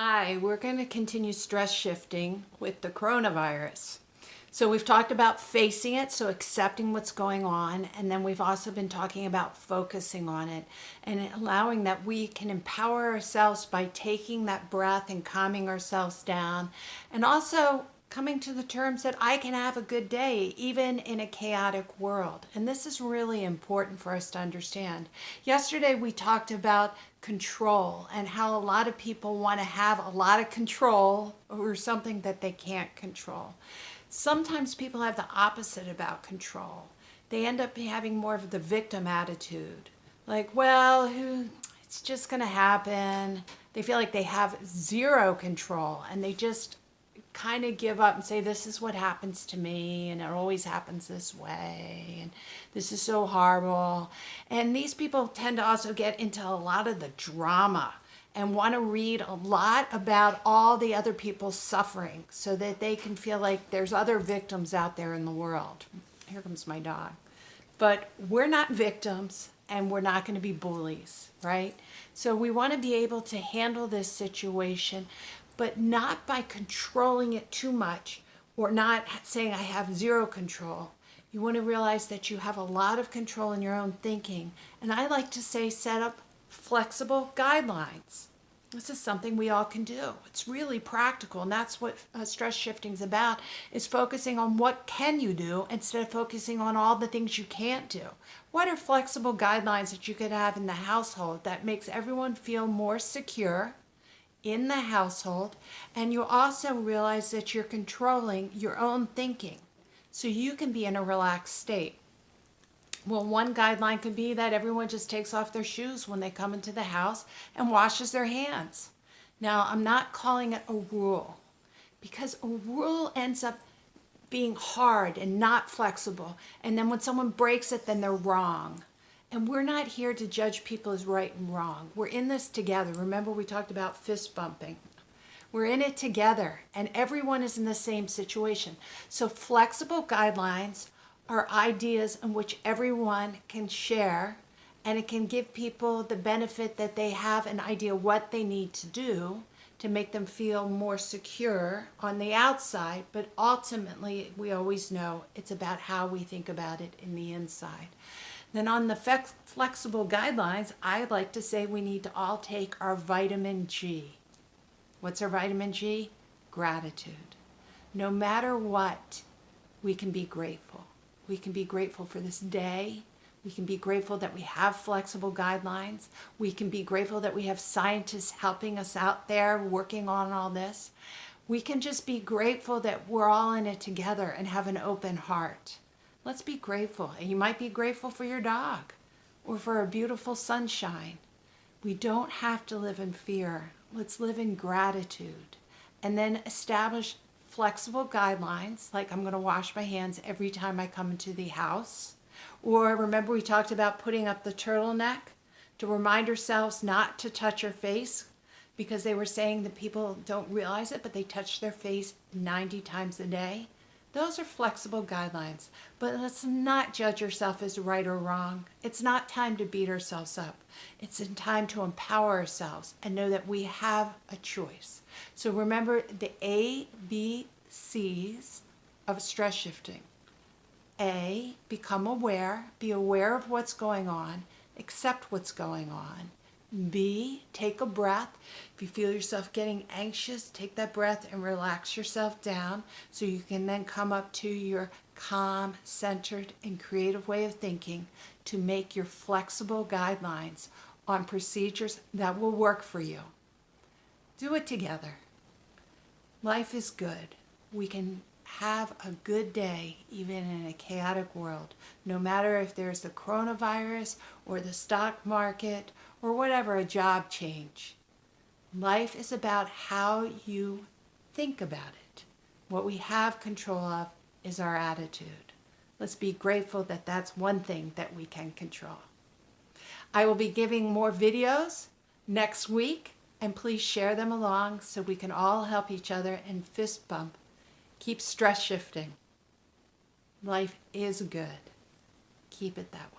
Hi, we're going to continue stress shifting with the coronavirus. So we've talked about facing it, so accepting what's going on, and then we've also been talking about focusing on it and allowing that we can empower ourselves by taking that breath and calming ourselves down, and also coming to the terms that I can have a good day even in a chaotic world. And this is really important for us to understand. Yesterday we talked about control and how a lot of people want to have a lot of control over something that they can't control. Sometimes people have the opposite about control. They end up having more of the victim attitude. Like, well, it's just going to happen. They feel like they have zero control and they just kind of give up and say, this is what happens to me and it always happens this way and this is so horrible. And these people tend to also get into a lot of the drama and want to read a lot about all the other people's suffering so that they can feel like there's other victims out there in the world. Here comes my dog. But we're not victims and we're not going to be bullies, right? So we want to be able to handle this situation, but not by controlling it too much or not saying I have zero control. You want to realize that you have a lot of control in your own thinking. And I like to say set up flexible guidelines. This is something we all can do. It's really practical, and that's what stress shifting is about, is focusing on what can you do instead of focusing on all the things you can't do. What are flexible guidelines that you could have in the household that makes everyone feel more secure in the household, and you also realize that you're controlling your own thinking so you can be in a relaxed state? Well, one guideline could be that everyone just takes off their shoes when they come into the house and washes their hands. Now, I'm not calling it a rule because a rule ends up being hard and not flexible. And then when someone breaks it, then they're wrong. And we're not here to judge people as right and wrong. We're in this together. Remember, we talked about fist bumping. We're in it together, and everyone is in the same situation. So flexible guidelines are ideas in which everyone can share, and it can give people the benefit that they have an idea what they need to do to make them feel more secure on the outside, but ultimately we always know it's about how we think about it in the inside. Then on the flexible guidelines, I like to say we need to all take our vitamin G. What's our vitamin G? Gratitude. No matter what, we can be grateful. We can be grateful for this day. We can be grateful that we have flexible guidelines. We can be grateful that we have scientists helping us out there working on all this. We can just be grateful that we're all in it together and have an open heart. Let's be grateful. And you might be grateful for your dog or for a beautiful sunshine. We don't have to live in fear. Let's live in gratitude. And then establish flexible guidelines, like I'm going to wash my hands every time I come into the house. Or remember we talked about putting up the turtleneck to remind ourselves not to touch our face, because they were saying that people don't realize it, but they touch their face 90 times a day. Those are flexible guidelines, but let's not judge yourself as right or wrong. It's not time to beat ourselves up. It's in time to empower ourselves and know that we have a choice. So remember the ABCs of stress shifting. A, become aware, be aware of what's going on, accept what's going on. B, take a breath. If you feel yourself getting anxious, take that breath and relax yourself down so you can then come up to your calm, centered, and creative way of thinking to make your flexible guidelines on procedures that will work for you. Do it together. Life is good. We can have a good day even in a chaotic world, no matter if there's the coronavirus or the stock market or whatever, a job change. Life is about how you think about it. What we have control of is our attitude. Let's be grateful that that's one thing that we can control. I will be giving more videos next week, and please share them along so we can all help each other and fist bump. Keep stress shifting. Life is good. Keep it that way.